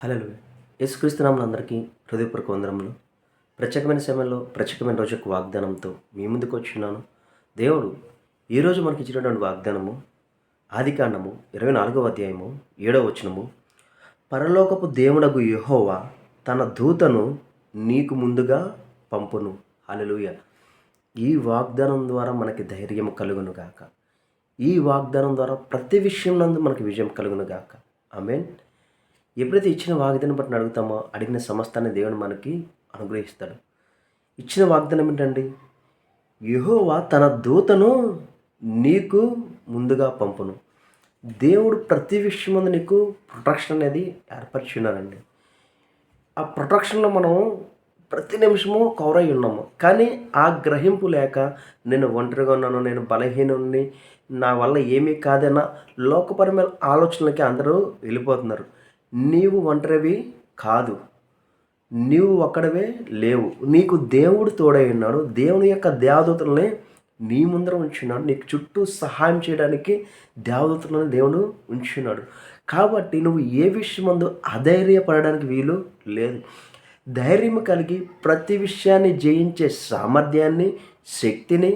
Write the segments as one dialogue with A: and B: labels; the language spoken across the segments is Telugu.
A: హల్లెలూయా. యేసుక్రీస్తు నామములో అందరికీ హృదయపూర్వక వందనములు. ప్రత్యేకమైన సమయంలో ప్రత్యేకమైన రోజు యొక్క వాగ్దానంతో మీ ముందుకు వచ్చున్నాను. దేవుడు ఈరోజు మనకి ఇచ్చినటువంటి వాగ్దానము ఆదికాండము 24వ అధ్యాయము 7వ వచనము. పరలోకపు దేవుడగు యెహోవా తన దూతను నీకు ముందుగా పంపును. హల్లెలూయా. ఈ వాగ్దానం ద్వారా మనకి ధైర్యం కలుగును గాక. ఈ వాగ్దానం ద్వారా ప్రతి విషయం నందు మనకి విజయం కలుగును గాక. ఆమేన్. ఎప్పుడైతే ఇచ్చిన వాగ్దానం బట్టి అడుగుతామో అడిగిన సమస్తాన్ని దేవుడు మనకి అనుగ్రహిస్తాడు. ఇచ్చిన వాగ్దానం ఏంటండి? యెహోవా తన దూతను నీకు ముందుగా పంపును. దేవుడు ప్రతి విషయం ముందు నీకు ప్రొటెక్షన్ అనేది ఏర్పరిచి ఉన్నారండి. ఆ ప్రొటెక్షన్లో మనం ప్రతి నిమిషము కవర్ అయి ఉన్నాము. కానీ ఆ గ్రహింపు లేక నేను ఒంటరిగా ఉన్నాను, నేను బలహీనుని, నా వల్ల ఏమీ కాదన్న లోకపరమైన ఆలోచనలకి అందరూ వెళ్ళిపోతున్నారు. నీవు ఒంటరివి కాదు, నీవు ఒక్కడవే లేవు. నీకు దేవుడు తోడై ఉన్నాడు. దేవుని యొక్క దేవదూతల్ని నీ ముందర ఉంచున్నాడు. నీకు చుట్టూ సహాయం చేయడానికి దేవదూతలను దేవుడు ఉంచున్నాడు. కాబట్టి నువ్వు ఏ విషయం ముందు అధైర్యపడడానికి వీలు లేదు. ధైర్యం కలిగి ప్రతి విషయాన్ని జయించే సామర్థ్యాన్ని, శక్తిని,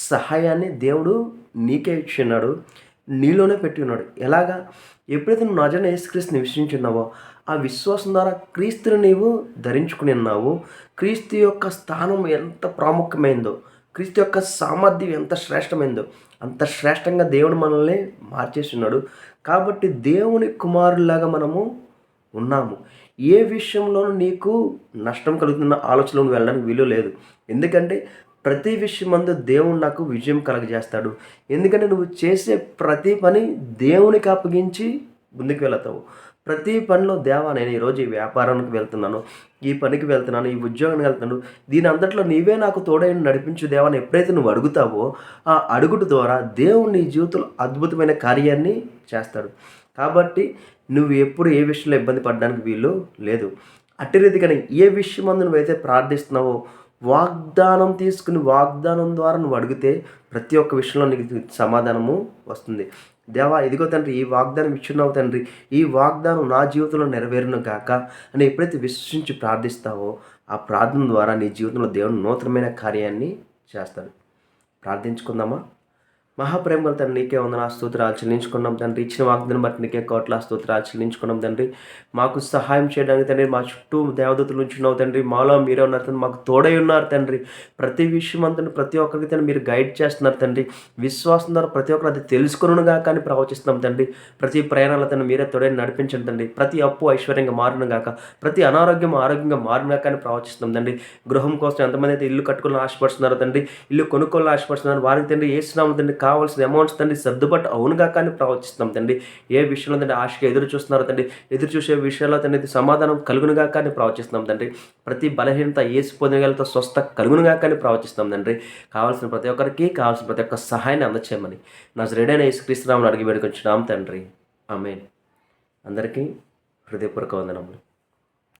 A: సహాయాన్ని దేవుడు నీకే ఇచ్చున్నాడు, నీలోనే పెట్టి ఉన్నాడు. ఎలాగా? ఎప్పుడైతే నువ్వు నిజంగా యేసుక్రీస్తుని విశ్వసించున్నావో ఆ విశ్వాసం ద్వారా క్రీస్తుని నీవు ధరించుకుని ఉన్నావు. క్రీస్తు యొక్క స్థానం ఎంత ప్రాముఖ్యమైందో, క్రీస్తు యొక్క సామర్థ్యం ఎంత శ్రేష్టమైందో అంత శ్రేష్టంగా దేవుడు మనల్ని మార్చేస్తున్నాడు. కాబట్టి దేవుని కుమారులాగా మనము ఉన్నాము. ఏ విషయంలోనూ నీకు నష్టం కలుగుతున్న ఆలోచనలో నువ్వు వెళ్ళడానికి వీలు లేదు. ఎందుకంటే ప్రతి విషయం మందు దేవుడు నాకు విజయం కలగజేస్తాడు. ఎందుకంటే నువ్వు చేసే ప్రతి పని దేవునికి అప్పగించి ముందుకు వెళతావు. ప్రతి పనిలో దేవా నేను ఈరోజు ఈ వ్యాపారానికి వెళ్తున్నాను, ఈ పనికి వెళ్తున్నాను, ఈ ఉద్యోగానికి వెళ్తున్నాను, దీని అంతట్లో నీవే నాకు తోడై నడిపించు దేవా అని ఎప్పుడైతే నువ్వు అడుగుతావో ఆ అడుగుట ద్వారా దేవుడు నీ జీవితంలో అద్భుతమైన కార్యాన్ని చేస్తాడు. కాబట్టి నువ్వు ఎప్పుడు ఏ విషయంలో ఇబ్బంది పడడానికి వీలు లేదు. అట్టి రీతిగానే ఏ విషయం అందు నువ్వైతే ప్రార్థిస్తున్నావో వాగ్దానం తీసుకుని వాగ్దానం ద్వారా నువ్వు అడిగితే ప్రతి ఒక్క విషయంలో నీకు సమాధానము వస్తుంది. దేవా ఇదిగో తండ్రి, ఈ వాగ్దానం ఇచ్చున్నావు తండ్రి, ఈ వాగ్దానం నా జీవితంలో నెరవేరును గాక అని ఎప్పుడైతే విశ్వసించి ప్రార్థిస్తావో ఆ ప్రార్థన ద్వారా నీ జీవితంలో దేవుడు నూతనమైన కార్యాన్ని చేస్తాడు. ప్రార్థించుకుందామా? మహాప్రేమ తండ్రి నీకే వందనాలు స్తోత్రాలు చెల్లించుకున్నాం తండ్రి. ఇచ్చిన వాగ్దానం బట్టి నీకే కోట్ల స్తోత్రాలు చెల్లించుకున్నాం తండ్రి. మాకు సహాయం చేయడానికి తండ్రి మా చుట్టూ దేవదూతలు ఉంచున్నావు తండ్రి. మాలో మీరే ఉన్నారు తండ్రి, మాకు తోడై ఉన్నారు తండ్రి. ప్రతి విషయం అంతా ప్రతి ఒక్కరికి తండ్రి మీరు గైడ్ చేస్తున్నారు తండ్రి. విశ్వాసం ద్వారా ప్రతి ఒక్కరు అది తెలుసుకునుగా కానీ ప్రవచిస్తున్నాం తండ్రి. ప్రతి ప్రయాణాల తండ్రి మీరే తోడై నడిపించండి తండ్రి. ప్రతి అప్పు ఐశ్వర్యంగా మారును గాక, ప్రతి అనారోగ్యం ఆరోగ్యంగా మారునుగా కానీ ప్రవచిస్తున్నాం తండ్రి. గృహం కోసం ఎంతమంది అయితే ఇల్లు కట్టుకోవాలని ఆశపడుతున్నారో తండ్రి, ఇల్లు కొనుక్కోవాలని ఆశపడుతున్నారు వారికి తండ్రి ఏసునామములో తండ్రి కావాల్సిన అమౌంట్స్ తండ్రి సర్దుబాటు అవునుగా కానీ ప్రవచిస్తున్నాం తండ్రి. ఏ విషయంలో తండ్రి ఆశగా ఎదురు చూస్తున్నారో తండ్రి, ఎదురు చూసే విషయాల్లో తండ్రి సమాధానం కలుగునుగా కానీ ప్రవచిస్తున్నాం తండ్రి. ప్రతి బలహీనత యేసు పొందగలతో స్వస్థ కలుగునుగా కానీ ప్రవచిస్తున్నాం తండ్రి. కావాల్సిన ప్రతి ఒక్కరికి కావాల్సిన ప్రతి ఒక్క సహాయాన్ని అందచేయమని నజరేయుడైన యేసుక్రీస్తు నామములో అడిగి వేడుకొంచున్నాం తండ్రి. ఆమేన్. అందరికీ హృదయపూర్వక వందనములు.